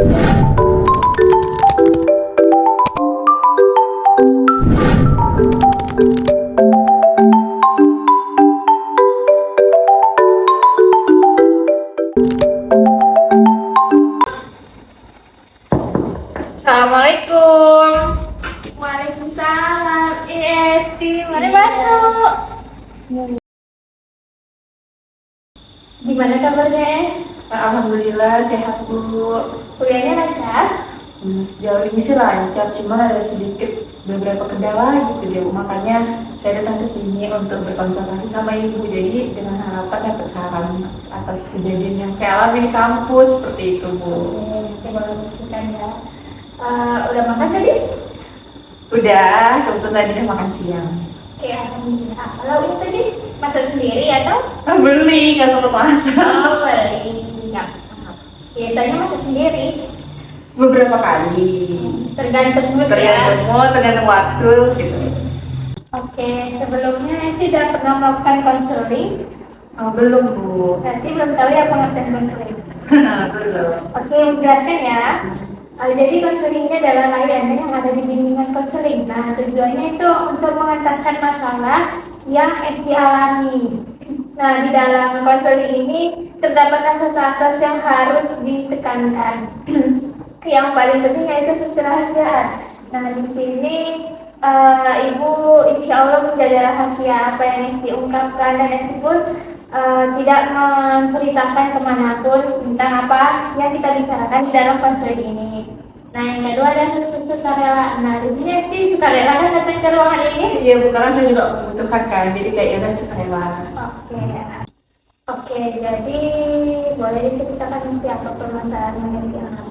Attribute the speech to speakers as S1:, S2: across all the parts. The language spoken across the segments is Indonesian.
S1: Assalamualaikum. Waalaikumsalam. Esti, mari masuk. Gimana kabarnya, Es?
S2: Alhamdulillah sehat Bu.
S1: Kuliahnya lancar?
S2: Sejauh ini sih lancar, cuma ada sedikit beberapa kendala gitu ya Bu. Makanya saya datang ke sini untuk berkonsultasi sama Ibu. Jadi dengan harapan dapat saran atas kejadian yang saya alami di kampus seperti itu Bu.
S1: Nanti boleh diskusikan ya. Udah makan tadi?
S2: Udah, kebetulan tadi udah makan siang.
S1: Oke, alhamdulillah. Kalau ini tadi masak sendiri atau?
S2: Beli, nggak sempet masak.
S1: Oh, beli. Nggak. Biasanya masak sendiri.
S2: Beberapa kali.
S1: Tergantung mood ya.
S2: Tergantung mood, tergantung waktu gitu.
S1: Oke, sebelumnya Esti udah pernah melakukan konseling?
S2: Belum Bu.
S1: Berarti belum tahu ya pengertian konseling.
S2: Belum.
S1: Oke, menjelaskan ya. Jadi konseling ini adalah layanan yang ada di bimbingan konseling. Nah, tujuannya itu untuk mengentaskan masalah yang Esti alami. Nah, di dalam konseling ini terdapat asas-asas yang harus ditekankan. Yang paling penting yaitu asas kerahasiaan. Nah, di sini Ibu insya Allah menjaga rahasia apa yang Esti ungkapkan, dan Esti pun tidak menceritakan kemanapun tentang apa yang kita bicarakan di dalam konseling ini. Nah, yang kedua ada sukarela. Nah, di sini Esti sukarela kan datang ke ruangan ini?
S2: Iya Bu, karena saya juga membutuhkan kan, jadi kayak udah sukarela.
S1: Oke, jadi boleh diceritakan Esti apa permasalahan yang Esti alami?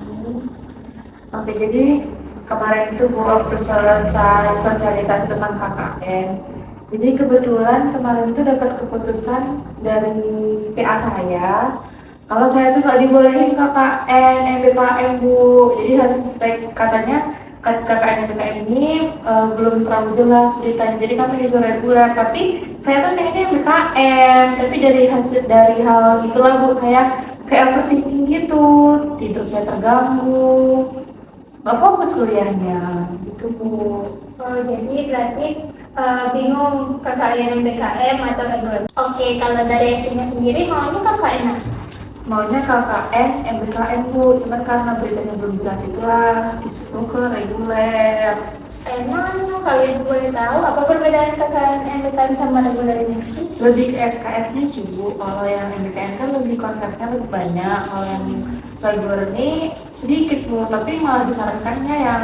S2: Oke, jadi kemarin itu Bu waktu selesai sosialisasi tentang KKN, jadi kebetulan kemarin itu dapat keputusan dari PA saya kalau saya tuh nggak dibolehin KKN MBKM Bu. Jadi harus katanya KKN MBKM ini belum terlalu jelas beritanya, jadi kami disuruh reguler. Tapi saya tuh pengennya MBKM, tapi dari hal itulah Bu, saya kayak overthinking gitu, tidur saya terganggu, nggak fokus kuliahnya gitu Bu.
S1: Oh, jadi berarti bingung KKN MBKM atau reguler. Oke, kalau dari Estinya sendiri maunya KKN apa?
S2: Maunya KKN MBKM Bu, cuman karena beritanya belum jelas itulah disuruh ke reguler.
S1: Emang kalau Ibu boleh tahu apa perbedaan KKN MBKM sama reguler ini sih?
S2: Lebih ke SKS-nya sih Bu. Kalau yang MBKM kan lebih konteksnya lebih banyak, kalau yang reguler ini sedikit Bu, tapi malah disarankannya yang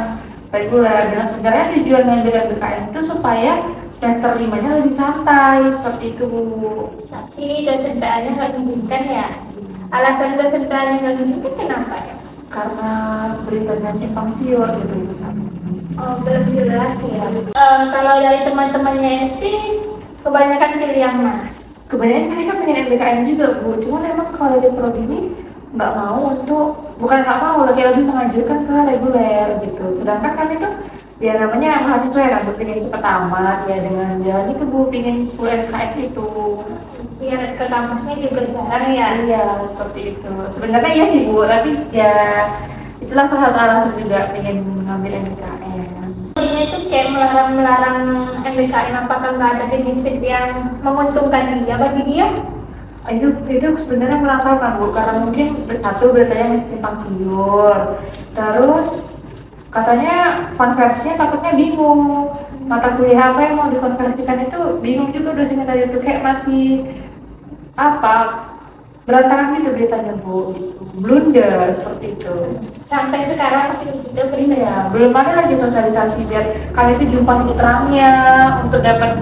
S2: reguler. Dan sebenarnya tujuan MBKM itu supaya semester 5-nya lebih santai, seperti itu Bu.
S1: Tapi dosen PA-nya nggak mengizinkan ya? Alasan dosen PA-nya nggak mengizinkan kenapa ya?
S2: Karena beritanya simpang siur gitu Bu.
S1: Oh, belum jelas ya. Kalau dari teman-temannya Esti, kebanyakan pilih yang mana?
S2: Kebanyakan mereka pengen MBKM juga Bu, cuman emang kalau di prodi ini nggak mau bukan nggak mau, lebih mengajukan ke reguler gitu. Sedangkan kan itu ya namanya mahasiswa ya kan Bu, pengen cepet tamat ya dengan jalan itu Bu, pengen 10 SKS itu.
S1: Biar ke kampusnya juga jarang ya?
S2: Iya, seperti itu. Sebenarnya iya sih Bu, tapi ya itulah salah satu alasan juga pengen mengambil MBKM.
S1: Ini itu kayak melarang MBKM, apakah nggak ada benefit yang menguntungkan dia bagi dia?
S2: Itu sebenarnya melangkahkan Bu, karena mungkin satu beritanya masih simpang siur, terus katanya konversinya takutnya bingung, mata kuliah apa yang mau dikonversikan itu bingung juga dosennya tadi itu, kayak masih berantakan gitu beritanya Bu, gitu. Blunder seperti itu.
S1: Sampai sekarang masih begitu berita.
S2: Ya, belum ada lagi sosialisasi biar kali itu jumpa titik terangnya untuk dapat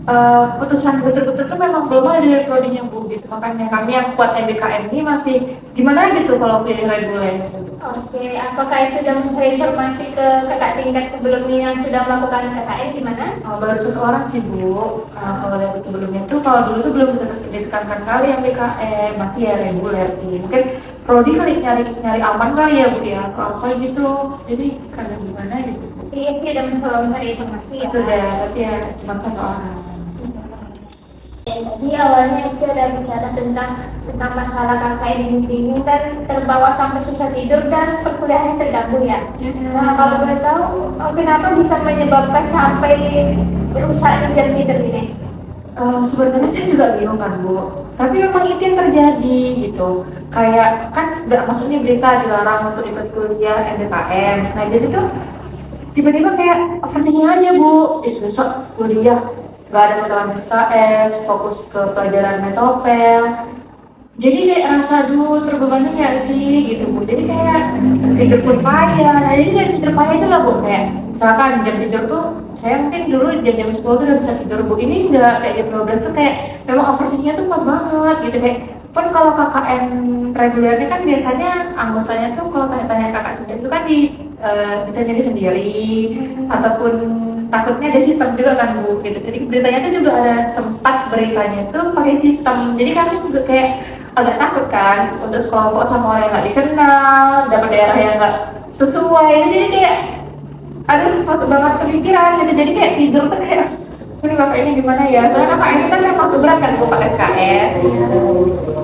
S2: keputusan betul-betul tuh memang belum ada dari prodinya Bu gitu. Makanya kami yang kuat MBKM ini masih gimana gitu kalau pilih reguler.
S1: Oke, apakah sudah mencari informasi ke kakak tingkat sebelumnya yang sudah melakukan KKN di mana?
S2: Baru satu orang sih Bu. Kalau dari sebelumnya tuh kalau dulu tuh belum ditekankan kali MBKM, masih ya reguler sih. Mungkin prodi kali nyari aman kali ya Bu ya, atau apa gitu. Jadi karena gimana gitu.
S1: Iya sih, sudah mencoba mencari informasi ya.
S2: Sudah, tapi ya cuma satu orang.
S1: Jadi awalnya Esti ada bicara tentang masalah kakak ini bingung dan terbawa sampai susah tidur dan perkuliahannya terganggu ya. Nah kalau boleh tahu kenapa bisa menyebabkan sampai berusaha jam tidur ini?
S2: Sebenarnya saya juga bingung kan Bu, tapi memang itu yang terjadi gitu. Kayak kan maksudnya berita dilarang untuk ikut kuliah MBKM. Nah jadi tuh tiba-tiba kayak overthinking aja Bu, besok kuliah gak ada mata SKS, fokus ke pelajaran metopel. Jadi kayak rasa aduh terbebani gak sih gitu Bu. Jadi kayak tidur pun payah. Nah jadi dari tidur payah itu lah Bu, kayak misalkan jam tidur tuh saya mungkin dulu jam 10 tuh udah bisa tidur Bu. Ini enggak, kayak jam 12 tuh kayak memang overthinkingnya tuh kuat banget gitu. Kayak kan kalau KKN regulernya kan biasanya anggotanya tuh kalau tanya-tanya kakak itu kan bisa jadi sendiri ataupun takutnya ada sistem juga kan Bu gitu. Jadi beritanya tuh juga ada sempat beritanya tuh pakai sistem. Jadi kami juga kayak agak takut kan untuk sekelompok sama orang yang nggak dikenal, dapat daerah yang nggak sesuai. Jadi kayak aduh masuk banget kepikiran gitu. Jadi kayak tidur tuh kayak ini kakak ini gimana ya? Soalnya kakak ini kan termasuk berat kan Bu pakai SKS.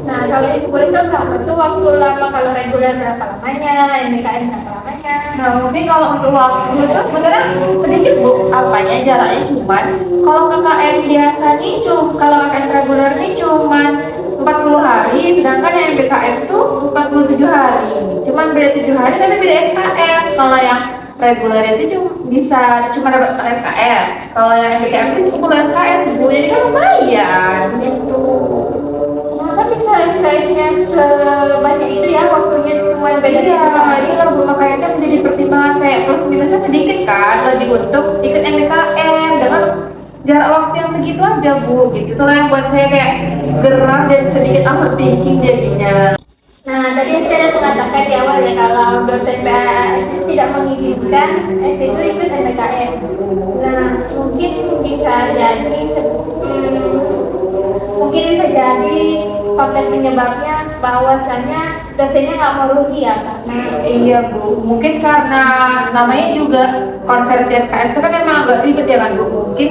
S1: Nah kalau ibu boleh tahu berapa tuh waktu lama kalau reguler berapa lamanya, MBKM berapa lamanya?
S2: Nah mungkin kalau untuk waktu itu sebenarnya sedikit Bu, apanya jaraknya cuman kalau KKN biasanya kalau KKN reguler ini cuman 40 hari, sedangkan yang MBKM itu 47 hari. Cuman beda 7 hari tapi beda SKS. Kalau yang reguler itu cuma dapat SKS. Kalau yang MBKM itu cuma 10 SKS Bu, jadi kan lumayan gitu.
S1: Kenapa bisa SKS-nya sebanyak itu ya waktunya cuma yang beda?
S2: Iya lah Bu, makanya itu menjadi pertimbangan kayak plus minusnya sedikit kan, lebih untuk ikut MBKM dengan jarak waktu yang segitu aja Bu gitu. Itulah yang buat saya kayak geram dan sedikit overthinking jadinya.
S1: Nah, tadi saya mengatakan di awal ya kalau dosen PAS itu tidak mengizinkan ST itu ikut MBKM. Nah, mungkin bisa jadi faktor penyebabnya bahwasannya dosennya nggak mau rugi ya Kak?
S2: Iya Bu, mungkin karena namanya juga konversi SKS itu kan emang agak ribet ya kan Bu. Mungkin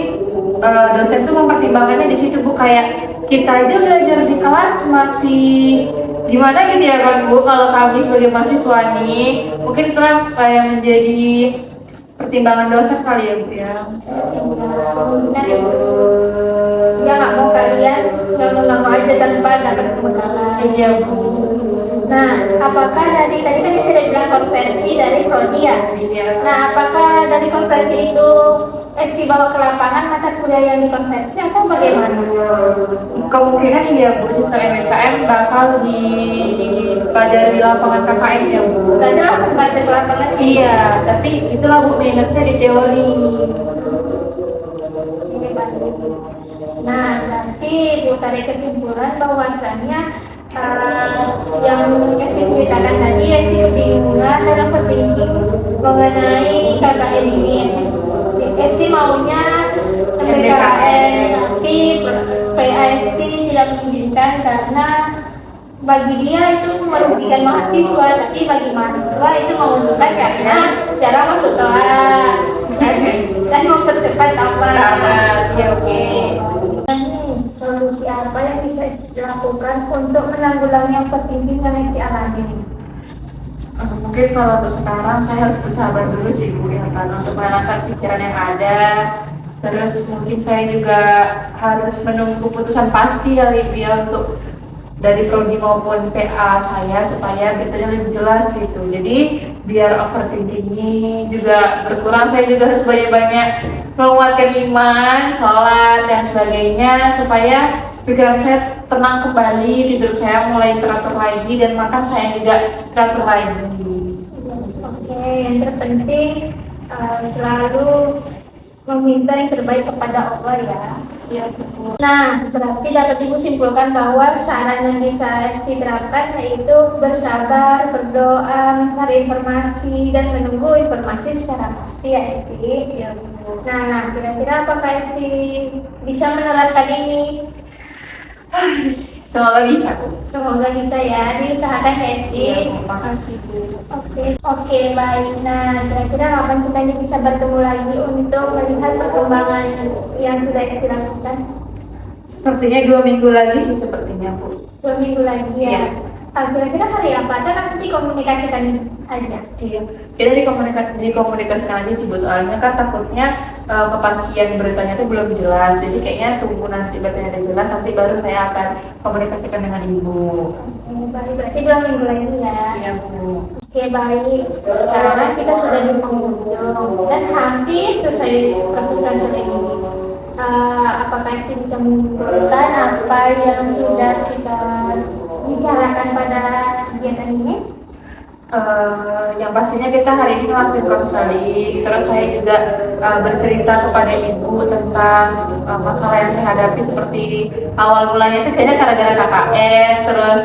S2: dosen tuh mempertimbangkannya di situ Bu, kayak kita aja belajar di kelas masih gimana gitu ya kan Bu, kalau kami sebagai mahasiswa nih mungkin itu yang menjadi pertimbangan dosen kali ya gitu ya.
S1: Nah itu dia nggak mau kalian ngomong aja tanpa dapat pembekalan.
S2: Iya Bu.
S1: Nah, apakah tadi kan sudah bilang konversi dari prodi ya?
S2: Iya.
S1: Nah, apakah dari konversi itu ST bawa ke lapangan mata kuliah yang dikonversi atau bagaimana?
S2: Kemungkinan iya Bu, sistem MBKM bakal dipelajari di lapangan KKN ya Bu.
S1: Berarti langsung belajar ke lapangan?
S2: Iya, tapi itulah Bu minusnya di teori.
S1: Nah, berarti Bu tarik kesimpulan bahwasannya yang ST ceritakan tadi ST kebingungan dalam berthinking mengenai KKN ini. ST maunya MBKM tapi PAST tidak mengizinkan karena bagi dia itu merugikan mahasiswa, tapi bagi mahasiswa itu menguntungkan karena cara masuk kelas dan mempercepat tamat.
S2: Iya oke.
S1: Solusi apa yang bisa dilakukan untuk menanggulangi overthinking yang ST alami?
S2: Mungkin kalau untuk sekarang saya harus bersabar dulu sih Bu ya kan, untuk menenangkan pikiran yang ada. Terus mungkin saya juga harus menunggu keputusan pasti dari Bu ya untuk dari prodi maupun PA saya supaya beritanya lebih jelas gitu. Jadi biar overthinking ini juga berkurang, saya juga harus banyak-banyak menguatkan iman, sholat dan sebagainya supaya pikiran saya tenang kembali, tidur saya mulai teratur lagi dan makan saya juga teratur lagi.
S1: Oke, yang terpenting selalu meminta yang terbaik kepada Allah ya.
S2: Iya.
S1: Nah, berarti dapat Ibu simpulkan bahwa saran yang bisa ST terapkan yaitu bersabar, berdoa, mencari informasi dan menunggu informasi secara pasti ya ST.
S2: Iya.
S1: Nah, kira-kira apakah ST bisa menerapkan ini?
S2: Semoga bisa Bu.
S1: Semoga bisa ya, diusahakan ya ST.
S2: Terima kasih Bu.
S1: Oke, baik. Nah, kira-kira kapan kita ini bisa bertemu lagi untuk melihat perkembangan yang sudah ST lakukan?
S2: Sepertinya 2 minggu lagi sih sepertinya Bu.
S1: 2 minggu lagi ya.
S2: Iya.
S1: Kira-kira hari apa? Atau nanti komunikasikan aja?
S2: Iya, kita dikomunikasikan aja sih Bu, soalnya kan takutnya kepastian beritanya itu belum jelas, jadi kayaknya tunggu nanti beritanya udah jelas, nanti baru saya akan komunikasikan dengan Ibu.
S1: Oke, baik. Berarti 2 minggu lagi ya.
S2: Iya Bu.
S1: Oke, baik. Sekarang kita sudah di penghujung dan hampir selesai proses konseling ini. Apakah sih bisa menyimpulkan apa yang sudah kita bicarakan pada kegiatan ini?
S2: Yang pastinya kita hari ini ngelakuin konseling, terus saya juga bercerita kepada Ibu tentang masalah yang saya hadapi, seperti awal mulanya itu kayaknya gara-gara KKN, terus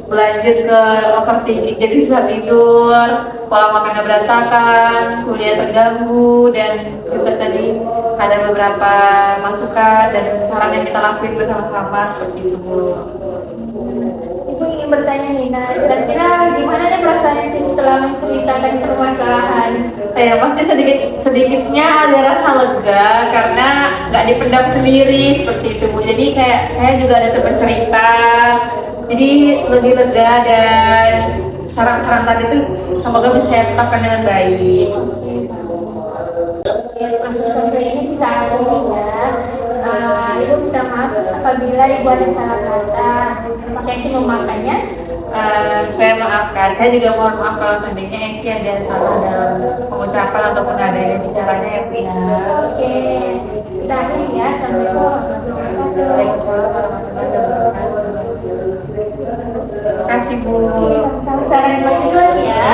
S2: berlanjut ke overthinking, jadi susah tidur, pola makannya berantakan, kuliah terganggu, dan juga tadi ada beberapa masukan dan saran yang kita lakuin bersama-sama seperti itu Bu.
S1: Ibu ingin bertanya nih, nah kira-kira gimana nih perasaannya sih setelah menceritakan permasalahan?
S2: Pasti sedikitnya ada rasa lega karena nggak dipendam sendiri seperti itu Bu. Jadi kayak saya juga ada teman cerita, jadi lebih lega, dan saran-saran tadi itu semoga bisa saya tetapkan dengan baik.
S1: Oke, proses selesai ini kita akhiri ya. Ibu minta maaf apabila ibu ada salah kata. Apakah Esti memaafkannya?
S2: Saya maafkan, saya juga mohon maaf kalau seandainya Esti ada salah dalam pengucapan ataupun ada yang bicaranya ya Bu ya.
S1: Oke, kita akhiri ya. Assalamualaikum warahmatullahi wabarakatuh.
S2: Waalaikumsalam warahmatullahi wabarakatuh. Terima kasih Bu.
S1: Sama-sama, sekarang balik kelas ya.